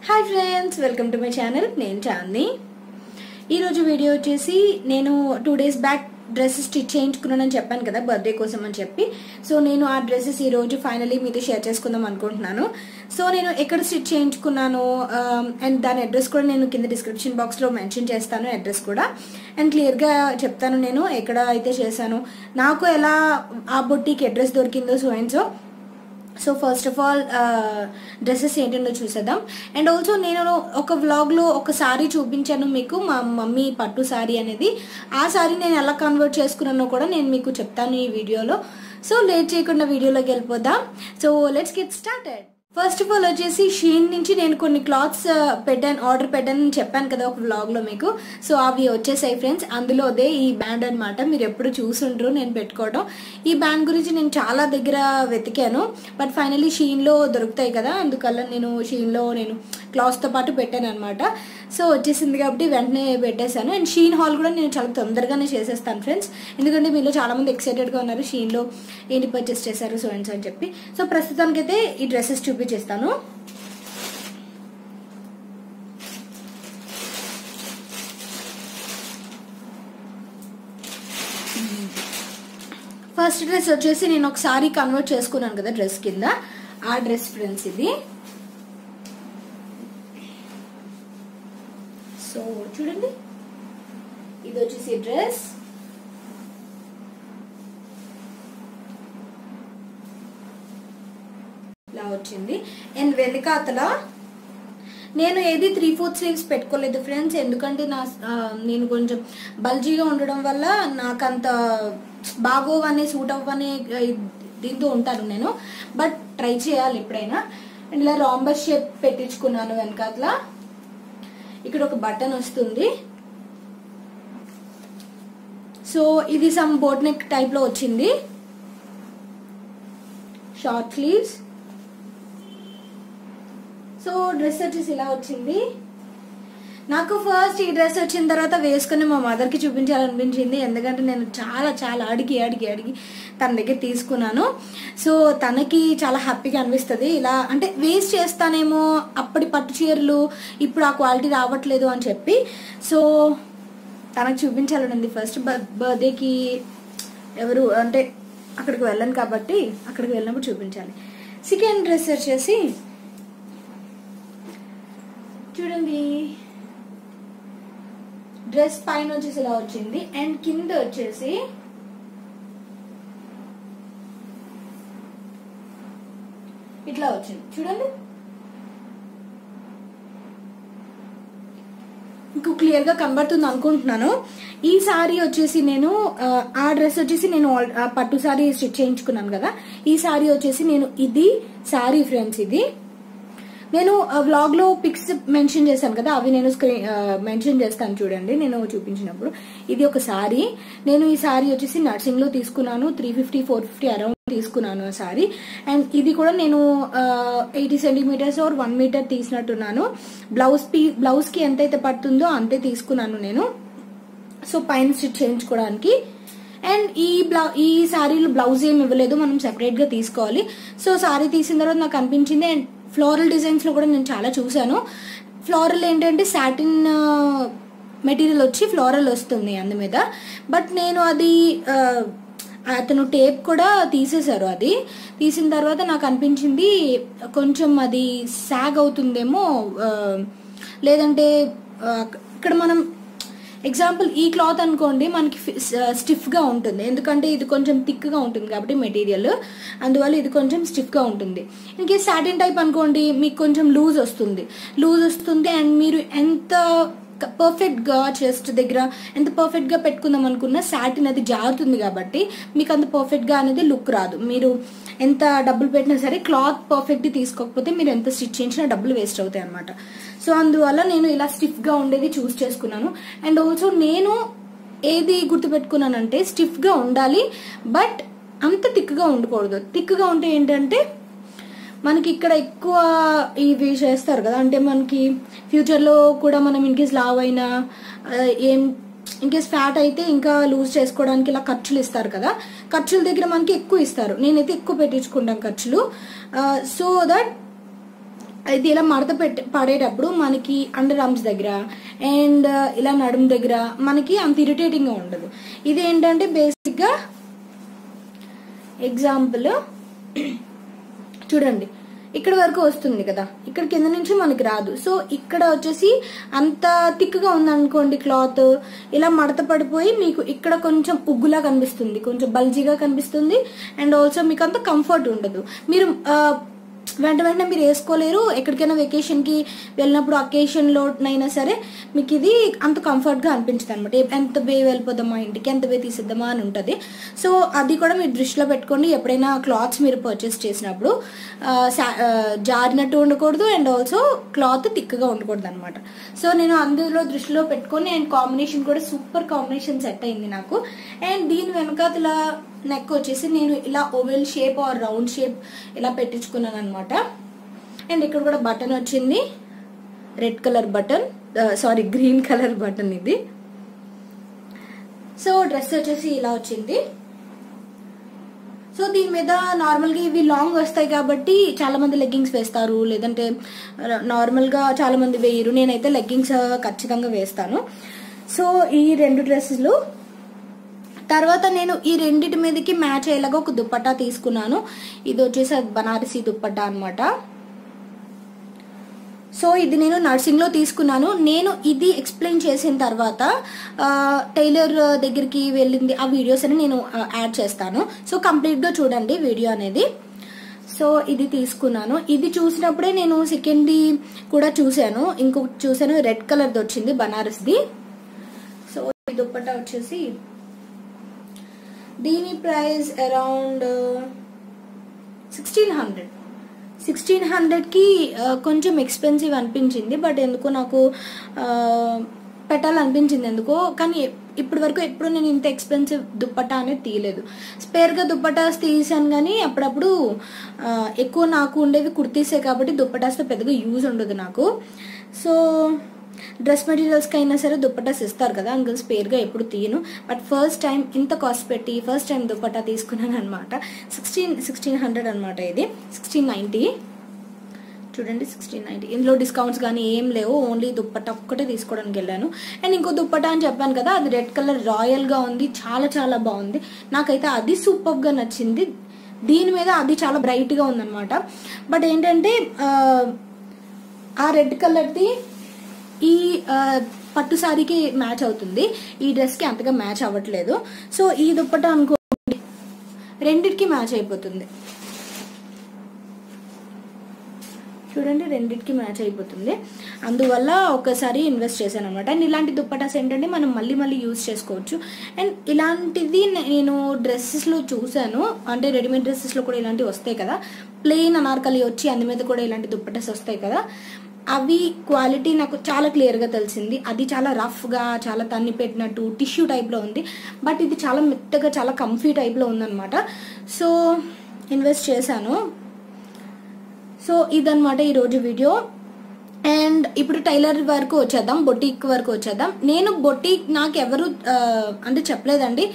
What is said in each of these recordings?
Hi friends, welcome to my channel. నేను చాందిని. ఈరోజు video వచ్చేసి నేను 2 days బ్యాక్ డ్రెస్సెస్ స్టిచ్ చేయించుకున్నానని చెప్పాను కదా, బర్త్డే కోసం అని చెప్పి. సో నేను ఆ డ్రెస్సెస్ ఈరోజు ఫైనలీ మీతో షేర్ చేసుకుందాం అనుకుంటున్నాను. సో నేను ఎక్కడ స్టిచ్ చేయించుకున్నాను అండ్ దాని అడ్రస్ కూడా నేను కింద డిస్క్రిప్షన్ బాక్స్లో మెన్షన్ చేస్తాను, అడ్రస్ కూడా. అండ్ క్లియర్గా చెప్తాను నేను ఎక్కడ అయితే చేశాను, నాకు ఎలా ఆ బొట్టీకి అడ్రస్ దొరికిందో so and so. So first of all dresses ఏంటో చూసేద్దాం. అండ్ ఆల్సో నేను ఒక వ్లాగ్లో ఒక సారీ చూపించాను మీకు, మా మమ్మీ పట్టు సారీ అనేది. ఆ సారీ నేను ఎలా కన్వర్ట్ చేసుకున్నానో కూడా నేను మీకు చెప్తాను ఈ వీడియోలో. సో లేట్ చేయకుండా వీడియోలోకి వెళ్ళిపోదాం. So let's get started. First of all వచ్చేసి షీన్ నుంచి నేను కొన్ని క్లాత్స్ ఆర్డర్ పెట్టానని చెప్పాను కదా ఒక వ్లాగ్లో మీకు. సో అవి వచ్చేసాయి ఫ్రెండ్స్. అందులో అదే ఈ బ్యాండ్ అనమాట. మీరు ఎప్పుడు చూసుంటారు నేను పెట్టుకోవడం. ఈ బ్యాండ్ గురించి నేను చాలా దగ్గర వెతికాను, బట్ ఫైనలీ షీన్లో దొరుకుతాయి కదా, అందుకల్ల నేను షీన్లో క్లాత్స్తో పాటు పెట్టాను అనమాట. సో వచ్చేసింది కాబట్టి వెంటనే పెట్టేశాను. అండ్ షీన్ హాల్ కూడా నేను చాలా తొందరగానే చేసేస్తాను ఫ్రెండ్స్, ఎందుకంటే మీలో చాలామంది ఎక్సైటెడ్గా ఉన్నారు షీన్లో ఏంటి పర్చేస్ చేశారు సో అండ్ సో అని చెప్పి. సో ప్రస్తుతానికైతే ఈ డ్రెస్సెస్ చూపించేస్తాను. ఫస్ట్ డ్రెస్ వచ్చేసి నేను ఒకసారి కన్వర్ట్ చేసుకున్నాను కదా డ్రెస్ కింద, ఆ డ్రెస్ ఫ్రెండ్స్ ఇది. సో చూడండి, ఇది వచ్చేసి డ్రెస్. ఇలా వచ్చింది. అండ్ వెనకాతల నేను ఏది 3/4 స్లీవ్స్ పెట్టుకోలేదు ఫ్రెండ్స్, ఎందుకంటే నేను కొంచెం బల్జీగా ఉండడం వల్ల నాకంత బాగోవని సూట్ అవ్వని దీంతో ఉంటాను నేను, బట్ ట్రై చేయాలి ఎప్పుడైనా. అండ్ ఇలా రాంబర్ షేప్ పెట్టించుకున్నాను వెనకాతల. ఇక్కడ ఒక బటన్ వస్తుంది. సో ఇది సమ్ బోట్ నెక్ టైప్ లో వచ్చింది, షార్ట్ స్లీవ్స్. సో డ్రెస్ వచ్చేసి ఇలా వచ్చింది. నాకు ఫస్ట్ ఈ డ్రెస్ వచ్చిన తర్వాత వేసుకుని మా మదర్కి చూపించాలనిపించింది, ఎందుకంటే నేను చాలా చాలా అడిగి తన దగ్గర తీసుకున్నాను. సో తనకి చాలా హ్యాపీగా అనిపిస్తుంది. ఇలా అంటే వేస్ట్ చేస్తానేమో అప్పటి పట్టు చీరలు ఇప్పుడు ఆ క్వాలిటీ రావట్లేదు అని చెప్పి. సో తనకు చూపించాలని ఉంది. ఫస్ట్ బర్త్డేకి ఎవరు అంటే అక్కడికి వెళ్ళను కాబట్టి అక్కడికి వెళ్ళినప్పుడు చూపించాలి. సెకండ్ డ్రెస్ వచ్చేసి చూడండి, డ్రెస్ పైన వచ్చేసి ఇలా వచ్చింది అండ్ కింద వచ్చేసి ఇట్లా వచ్చింది చూడండి. మీకు క్లియర్ గా కనబడుతుంది అనుకుంటున్నాను. ఈ సారీ వచ్చేసి నేను ఆ డ్రెస్ వచ్చేసి నేను పట్టు సారీ స్టిచ్ చేయించుకున్నాను కదా, ఈ సారీ వచ్చేసి నేను ఇది సారీ ఫ్రెండ్స్. ఇది నేను వ్లాగ్ లో పిక్స్ మెన్షన్ చేశాను కదా, అవి నేను మెన్షన్ చేస్తాను చూడండి నేను చూపించినప్పుడు. ఇది ఒక సారీ. నేను ఈ సారీ వచ్చేసి నర్సింగ్ లో తీసుకున్నాను, 350-450 అరౌండ్ తీసుకున్నాను ఆ సారీ. అండ్ ఇది కూడా నేను 80 centimeters or 1 meter తీసినట్టున్నాను. బ్లౌజ్ కి ఎంతైతే పడుతుందో అంతే తీసుకున్నాను నేను, సో పైన స్టిచ్ చేయించుకోవడానికి. అండ్ ఈ సారీలో బ్లౌజ్ ఏమి ఇవ్వలేదు, మనం సెపరేట్ గా తీసుకోవాలి. సో సారీ తీసిన తర్వాత నాకు అనిపించింది. అండ్ ఫ్లోరల్ డిజైన్స్ లో కూడా నేను చాలా చూసాను. ఫ్లోరల్ ఏంటంటే సాటిన్ మెటీరియల్ వచ్చి ఫ్లోరల్ వస్తుంది అందు మీద, బట్ నేను అది అతను టేప్ కూడా తీసేశారు. అది తీసిన తర్వాత నాకు అనిపించింది కొంచెం అది సాగ్ అవుతుందేమో, లేదంటే ఇక్కడ మనం ఎగ్జాంపుల్ ఈ క్లాత్ అనుకోండి మనకి స్టిఫ్ గా ఉంటుంది, ఎందుకంటే ఇది కొంచెం థిక్ గా ఉంటుంది కాబట్టి మెటీరియల్, అందువల్ల ఇది కొంచెం స్టిఫ్ గా ఉంటుంది. ఇన్కేస్ సాటిన్ టైప్ అనుకోండి మీకు కొంచెం లూజ్ వస్తుంది. అండ్ మీరు ఎంత పర్ఫెక్ట్ గా చెస్ట్ దగ్గర ఎంత పర్ఫెక్ట్ గా పెట్టుకుందాం అనుకున్నా సాటిన్ అది జారుతుంది కాబట్టి మీకు అంత పర్ఫెక్ట్ గా అనేది లుక్ రాదు. మీరు ఎంత డబ్బులు పెట్టినా సరే క్లాత్ పర్ఫెక్ట్ తీసుకోకపోతే మీరు ఎంత స్టిచ్ చేయించినా డబ్బులు వేస్ట్ అవుతాయి అనమాట. సో అందువల్ల నేను ఇలా స్టిఫ్ గా ఉండేది చూస్ చేసుకున్నాను. అండ్ ఆల్సో నేను ఏది గుర్తుపెట్టుకున్నానంటే స్టిఫ్ గా ఉండాలి, బట్ అంత థిక్ గా ఉండకూడదు. థిక్ గా ఉంటే ఏంటంటే మనకి ఇక్కడ ఎక్కువ ఇవి చేస్తారు కదా, అంటే మనకి ఫ్యూచర్ లో కూడా మనం ఇన్కేస్ లావ్ అయినా ఇన్కేస్ ఫ్యాట్ అయితే ఇంకా లూజ్ చేసుకోవడానికి ఇలా ఖర్చులు ఇస్తారు కదా, ఖర్చుల దగ్గర మనకి ఎక్కువ ఇస్తారు. నేనైతే ఎక్కువ పెట్టించుకుంటాను ఖర్చులు, సో దట్ ఇది ఇలా మడత పడేటప్పుడు మనకి అండర్ ఆర్మ్స్ దగ్గర అండ్ ఇలా నడుము దగ్గర మనకి అంత ఇరిటేటింగ్ గా ఉండదు. ఇది ఏంటంటే బేసిక్ గా ఎగ్జాంపుల్ చూడండి, ఇక్కడ వరకు వస్తుంది కదా, ఇక్కడ కింద నుంచి మనకి రాదు. సో ఇక్కడ వచ్చేసి అంత థిక్గా ఉందనుకోండి క్లాత్, ఇలా మడత పడిపోయి మీకు ఇక్కడ కొంచెం ఉగ్గులా కనిపిస్తుంది, కొంచెం బల్జీగా కనిపిస్తుంది. అండ్ ఆల్సో మీకు అంత కంఫర్ట్ ఉండదు. మీరు వెంటనే మీరు వేసుకోలేరు. ఎక్కడికైనా వెకేషన్ కి వెళ్ళినప్పుడు అకేషన్ లో అయినా సరే మీకు ఇది అంత కంఫర్ట్ గా అనిపించదు అనమాట. ఎంత వే వెళ్ళిపోదామా ఇంటికి, ఎంత వే తీసిద్దామా అని ఉంటది. సో అది కూడా మీరు దృష్టిలో పెట్టుకోండి. ఎప్పుడైనా క్లాత్స్ మీరు పర్చేస్ చేసినప్పుడు జారినట్టు ఉండకూడదు అండ్ ఆల్సో క్లాత్ థిక్ గా ఉండకూడదు అనమాట. సో నేను అందులో దృష్టిలో పెట్టుకొని అండ్ కాంబినేషన్ కూడా సూపర్ కాంబినేషన్ సెట్ అయింది నాకు. అండ్ దీని వెనకాతల నెక్ వచ్చేసి నేను ఇలా oval shape or round shape ఇలా పెట్టించుకున్నాను అనమాట. అండ్ ఇక్కడ కూడా బటన్ వచ్చింది, red colour button, sorry green colour button ఇది. సో డ్రెస్ వచ్చేసి ఇలా వచ్చింది. సో దీని మీద నార్మల్గా ఇవి లాంగ్ వస్తాయి కాబట్టి చాలా మంది లెగ్గింగ్స్ వేస్తారు, లేదంటే నార్మల్గా చాలా మంది వేయరు. నేనైతే లెగ్గింగ్స్ ఖచ్చితంగా వేస్తాను. సో ఈ 2 డ్రెస్సులు తర్వాత నేను ఈ రెండిటి మీదకి మ్యాచ్ అయ్యేలాగా ఒక దుప్పట్టా తీసుకున్నాను. ఇది వచ్చేసి బనారసి దుప్పట్టా అనమాట. సో ఇది నేను నర్సింగ్ లో తీసుకున్నాను. నేను ఇది ఎక్స్ప్లెయిన్ చేసిన తర్వాత టైలర్ దగ్గరికి వెళ్ళింది ఆ వీడియోస్ అని నేను యాడ్ చేస్తాను. సో కంప్లీట్ గా చూడండి వీడియో అనేది. సో ఇది తీసుకున్నాను. ఇది చూసినప్పుడే నేను సెకండ్ది కూడా చూసాను, ఇంకొకటి చూసాను, రెడ్ కలర్ది వచ్చింది బనారస్ది. సో ఈ దుప్పట్టా వచ్చేసి దీని ప్రైస్ అరౌండ్ 1600 కి కొంచెం ఎక్స్పెన్సివ్ అనిపించింది. బట్ ఎందుకో నాకు పెట్టాలనిపించింది ఎందుకో. కానీ ఇప్పటి వరకు ఎప్పుడు నేను ఇంత ఎక్స్పెన్సివ్ దుప్పట్టా అనేది తీయలేదు. స్పేర్గా దుప్పటాస్ తీసాను కానీ అప్పుడప్పుడు ఎక్కువ నాకు ఉండేవి కుర్తీసే కాబట్టి దుప్పటాస్తో పెద్దగా యూజ్ ఉండదు నాకు. సో డ్రెస్ మెటీరియల్స్కి అయినా సరే దుప్పటాస్ ఇస్తారు కదా, అందుకని స్పేర్గా ఎప్పుడు తీయను. బట్ ఫస్ట్ టైం ఇంత కాస్ట్ పెట్టి ఫస్ట్ టైం దుప్పటా తీసుకున్నాను అనమాట. 1600 అనమాట. ఇది 1690 చూడండి, 1690. ఇందులో డిస్కౌంట్స్ కానీ ఏం లేవు, ఓన్లీ దుప్పటా ఒక్కటే తీసుకోవడానికి వెళ్ళాను. అండ్ ఇంకో దుప్పటా అని చెప్పాను కదా, అది రెడ్ కలర్ రాయల్గా ఉంది, చాలా చాలా బాగుంది. నాకైతే అది సూపర్గా నచ్చింది. దీని మీద అది చాలా బ్రైట్గా ఉందన్నమాట. బట్ ఏంటంటే ఆ రెడ్ కలర్ది ఈ పట్టు సారీకి మ్యాచ్ అవుతుంది, ఈ డ్రెస్కి అంతగా మ్యాచ్ అవ్వట్లేదు. సో ఈ దుప్పట్టా అనుకోండి రెండిటికి మ్యాచ్ అయిపోతుంది. చూడండి రెండిటికి మ్యాచ్ అయిపోతుంది. అందువల్ల ఒకసారి ఇన్వెస్ట్ చేశాను అనమాట. అండ్ ఇలాంటి దుప్పటాస్ ఏంటంటే మనం మళ్ళీ మళ్ళీ యూజ్ చేసుకోవచ్చు. అండ్ ఇలాంటిది నేను డ్రెస్సెస్లో చూసాను, అంటే రెడీమేడ్ డ్రెస్సెస్లో కూడా ఇలాంటివి వస్తాయి కదా, ప్లెయిన్ అనార్కలి వచ్చి అందు మీద కూడా ఇలాంటి దుప్పటాస్ వస్తాయి కదా, అవి క్వాలిటీ నాకు చాలా క్లియర్గా తెలిసింది. అది చాలా రఫ్గా, చాలా తన్ని పెట్టినట్టు టిష్యూ టైప్లో ఉంది. బట్ ఇది చాలా మెత్తగా, చాలా కంఫీ టైప్లో ఉందన్నమాట. సో ఇన్వెస్ట్ చేశాను. సో ఇదన్నమాట ఈరోజు వీడియో. అండ్ ఇప్పుడు టైలర్ వరకు వచ్చేద్దాం, బొటీక్ వరకు వచ్చేద్దాం. నేను బొటీక్ నాకు ఎవరు అంటే చెప్పలేదండి.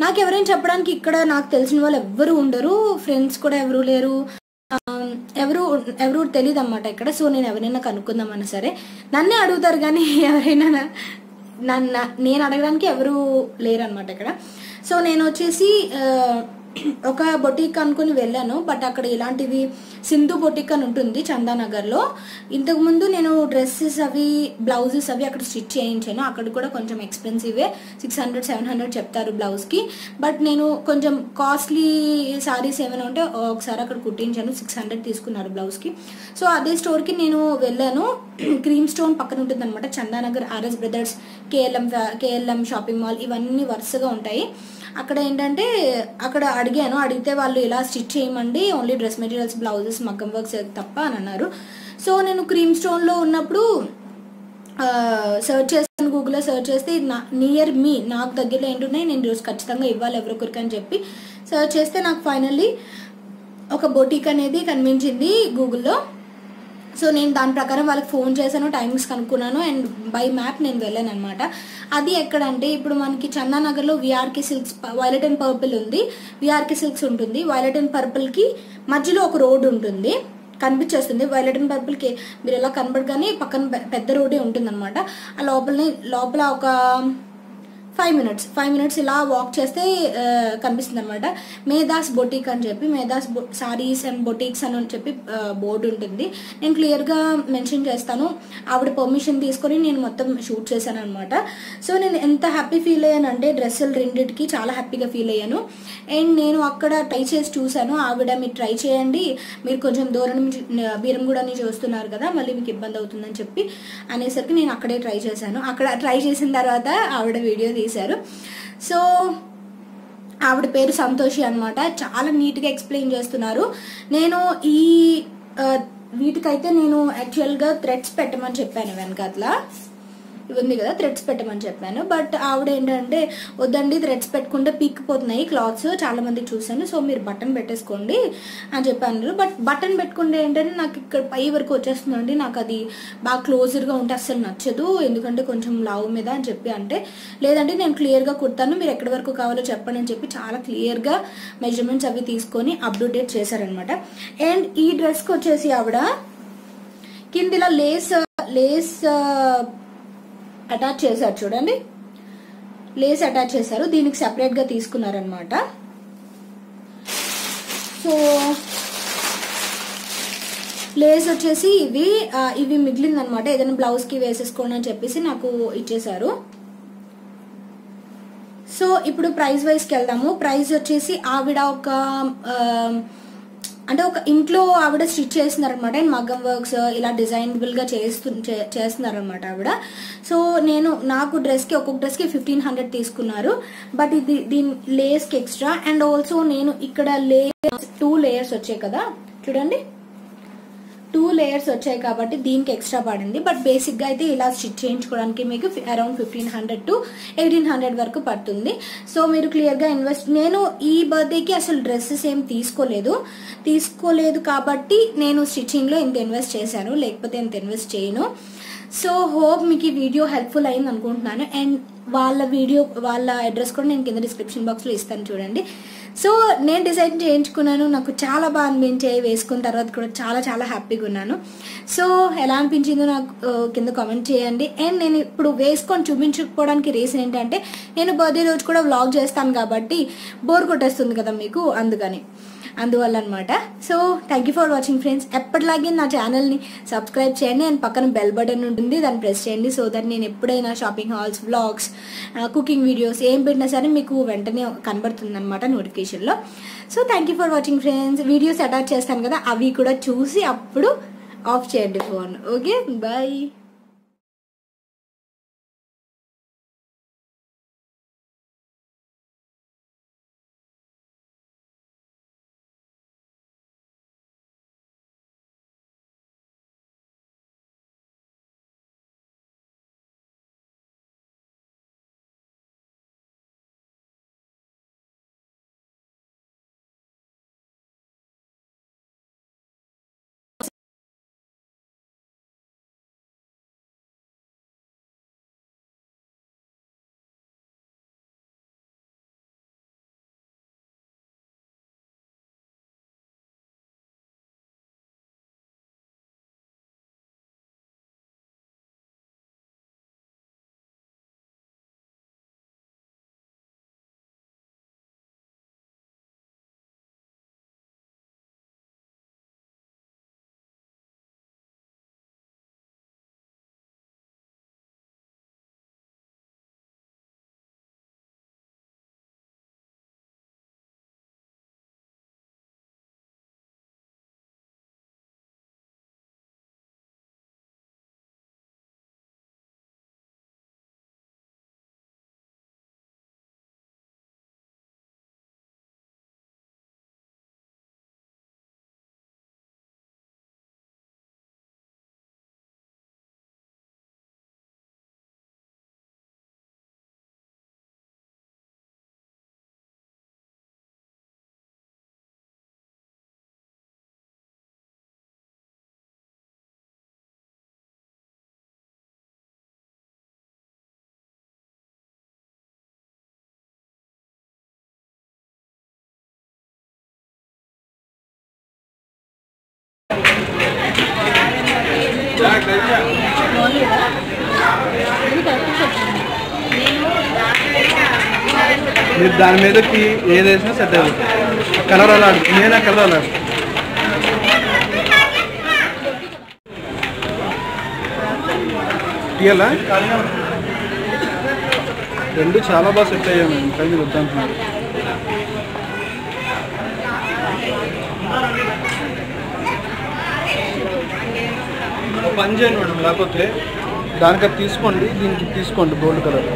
నాకు ఎవరైనా చెప్పడానికి ఇక్కడ నాకు తెలిసిన వాళ్ళు ఎవ్వరు ఉండరు, ఫ్రెండ్స్ కూడా ఎవరు లేరు, ఎవరు తెలియదు అన్నమాట ఇక్కడ. సో నేను ఎవరైనా కనుక్కుందామన్నా సరే నన్నే అడుగుతారు కానీ ఎవరైనా నేను అడగడానికి ఎవరు లేరు అనమాట ఇక్కడ. సో నేను వచ్చేసి ఒక బొటీక్ అనుకుని వెళ్ళాను. బట్ అక్కడ ఇలాంటివి సింధు బొటీక్ అని ఉంటుంది చందానగర్లో. ఇంతకుముందు నేను డ్రెస్సెస్ అవి బ్లౌజెస్ అవి అక్కడ స్టిచ్ చేయించాను. అక్కడ కూడా కొంచెం ఎక్స్పెన్సివే, 600-700 చెప్తారు బ్లౌజ్కి. బట్ నేను కొంచెం కాస్ట్లీ సారీస్ ఏమైనా ఉంటే ఒకసారి అక్కడ కుట్టించాను, 600 తీసుకున్నారు బ్లౌజ్కి. సో అదే స్టోర్కి నేను వెళ్ళాను. క్రీమ్ స్టోన్ పక్కన ఉంటుంది అనమాట Chandanagar. RS brothers, KLM shopping mall ఇవన్నీ వరుసగా ఉంటాయి. అక్కడ ఏంటంటే అక్కడ అడిగితే వాళ్ళు ఇలా స్టిచ్ చేయమండి, ఓన్లీ డ్రెస్ మెటీరియల్స్, బ్లౌజెస్, మగ్గం వర్క్స్ తప్ప అని అన్నారు. సో నేను క్రీమ్ స్టోన్లో ఉన్నప్పుడు సర్చ్ చేస్తాను, గూగుల్లో సర్చ్ చేస్తే నియర్ మీ, నాకు దగ్గరలో ఏంటున్నాయి, నేను రోజు ఖచ్చితంగా ఇవ్వాలి ఎవరొకరికి అని చెప్పి సర్చ్ చేస్తే నాకు ఫైనల్లీ ఒక బొటీక్ అనేది కనిపించింది గూగుల్లో. సో నేను దాని ప్రకారం వాళ్ళకి ఫోన్ చేశాను, టైమింగ్స్ కనుక్కున్నాను అండ్ బై మ్యాప్ నేను వెళ్ళాను అనమాట. అది ఎక్కడంటే ఇప్పుడు మనకి చందానగర్లో VRK Silks, violet and purple ఉంది, విఆర్కే సిల్క్స్ ఉంటుంది. వైలెట్ అండ్ పర్పుల్కి మధ్యలో ఒక రోడ్ ఉంటుంది. కనిపించేస్తుంది. వైలెట్ అండ్ పర్పుల్ కి మీరు ఎలా కనబడగానే పక్కన పెద్ద రోడ్డే ఉంటుంది అనమాట. ఆ లోపల ఒక 5 మినిట్స్ ఇలా వాక్ చేస్తే కనిపిస్తుంది అనమాట. మేధాస్ బొటిక్ అని చెప్పి, మేధాస్ సారీస్ అండ్ బొటిక్స్ అని చెప్పి బోర్డు ఉంటుంది. నేను క్లియర్గా మెన్షన్ చేస్తాను. ఆవిడ పర్మిషన్ తీసుకొని నేను మొత్తం షూట్ చేశాను అనమాట. సో నేను ఎంత హ్యాపీ ఫీల్ అయ్యాను అంటే డ్రెస్సులు రెండింటికి చాలా హ్యాపీగా ఫీల్ అయ్యాను. అండ్ నేను అక్కడ ట్రై చేసి చూశాను. ఆవిడ మీరు ట్రై చేయండి, మీరు కొంచెం దూరం నుంచి బీరంగూడ నుంచి వస్తున్నారు కదా, మళ్ళీ మీకు ఇబ్బంది అవుతుందని చెప్పి అనేసరికి నేను అక్కడే ట్రై చేశాను. అక్కడ ట్రై చేసిన తర్వాత ఆవిడ వీడియో తీశారు. సో ఆవిడ పేరు సంతోషి అనమాట. చాలా నీట్గా ఎక్స్ప్లెయిన్ చేస్తున్నారు. నేను ఈ వీటికైతే నేను యాక్చువల్గా థ్రెడ్స్ పెట్టమని చెప్పాను. వెనకాతల ఇవి ఉంది కదా, థ్రెడ్స్ పెట్టమని చెప్పాను. బట్ ఆవిడ ఏంటంటే వద్దండి, థ్రెడ్స్ పెట్టుకుంటే పీక్కిపోతున్నాయి క్లాత్స్, చాలా మంది చూసాను, సో మీరు బటన్ పెట్టేసుకోండి అని చెప్పాను. బట్ బటన్ పెట్టుకుంటే ఏంటంటే నాకు ఇక్కడ పై వరకు వచ్చేస్తుందండి, నాకు అది బాగా క్లోజర్గా ఉంటే అస్సలు నచ్చదు, ఎందుకంటే కొంచెం లావు మీద అని చెప్పి అంటే, లేదంటే నేను క్లియర్గా కుడతాను, మీరు ఎక్కడి వరకు కావాలో చెప్పండి అని చెప్పి చాలా క్లియర్గా మెజర్మెంట్స్ అవి తీసుకొని అప్డేట్ చేశారనమాట. అండ్ ఈ డ్రెస్కి వచ్చేసి ఆవిడ కిందిలా లేస్ అటాచ్ చేశారు. చూడండి, లేస్ అటాచ్ చేశారు. దీనికి సెపరేట్ గా తీసుకున్నారనమాట. సో లేస్ వచ్చేసి ఇవి మిగిలిందనమాట. ఏదైనా బ్లౌజ్ కి వేసేసుకోండి అని చెప్పేసి నాకు ఇచ్చేసారు. సో ఇప్పుడు ప్రైస్ వైజ్కి వెళ్దాము. ప్రైస్ వచ్చేసి ఆవిడ అంటే ఒక ఇంట్లో ఆవిడ స్టిచ్ చేస్తున్నారనమాట. అండ్ మగ్గం వర్క్స్ ఇలా డిజైనబుల్ గా చేస్తున్నారనమాట ఆవిడ. సో నాకు డ్రెస్ కి ఒక్కొక్క డ్రెస్ కి 1500 తీసుకున్నారు. బట్ ఇది దీని లేస్ కి ఎక్స్ట్రా. అండ్ ఆల్సో నేను ఇక్కడ 2 లేయర్స్ వచ్చాయి కదా, చూడండి 2 లేయర్స్ వచ్చాయి కాబట్టి దీనికి ఎక్స్ట్రా పడింది. బట్ బేసిక్ గా అయితే ఇలా స్టిచ్ చేయించుకోవడానికి మీకు అరౌండ్ 1500 to 1800 వరకు పడుతుంది. సో మీరు క్లియర్ గా నేను ఈ బర్త్డేకి అసలు డ్రెస్సెస్ ఏం తీసుకోలేదు కాబట్టి నేను స్టిచ్చింగ్ లో ఇంత ఇన్వెస్ట్ చేశాను, లేకపోతే ఇంత ఇన్వెస్ట్ చేయను. సో హోప్ మీకు ఈ వీడియో హెల్ప్ఫుల్ అయింది అనుకుంటున్నాను. అండ్ వాళ్ళ అడ్రస్ కూడా నేను కింద డిస్క్రిప్షన్ బాక్స్ లో ఇస్తాను, చూడండి. సో నేను డిజైన్ చేయించుకున్నాను, నాకు చాలా బాగా అనిపించాయి. వేసుకున్న తర్వాత కూడా చాలా చాలా హ్యాపీగా ఉన్నాను. సో ఎలా అనిపించిందో నాకు కింద కామెంట్ చేయండి. అండ్ నేను ఇప్పుడు వేసుకొని చూపించకపోవడానికి రీజన్ ఏంటంటే, నేను బర్త్డే రోజు కూడా వ్లాగ్ చేస్తాను కాబట్టి బోర్ కొట్టేస్తుంది కదా మీకు, అందువల్ల అనమాట. So thank you for watching friends. ఎప్పటిలాగే నా ఛానల్ని సబ్స్క్రైబ్ చేయండి. అండ్ పక్కన బెల్ బటన్ ఉంటుంది, దాన్ని ప్రెస్ చేయండి. సో దట్ నేను ఎప్పుడైనా shopping halls, vlogs, cooking videos ఏం పెట్టినా సరే మీకు వెంటనే కనబడుతుంది అనమాట నోటిఫికేషన్లో. So thank you for watching friends. Videos attach చేస్తాను కదా, అవి కూడా చూసి అప్పుడు ఆఫ్ చేయండి ఫోన్. Okay, bye. బాగుంది కదా, ఇది కరెక్ట్ వచ్చింది. మీరు దాని మీదకి ఏది వేసినా సెట్ అవుతుంది. కలర్ అలాడు, నేను కలర్ అలాడు. ఇయ్యాలా రెండు చాలా బాగా సెట్ అయ్యాము. ఇంకా మీరు వద్దంటున్నారు. పని చేయండి మేడం, లేకపోతే దానికి తీసుకోండి, దీనికి తీసుకోండి గోల్డ్ కలర్.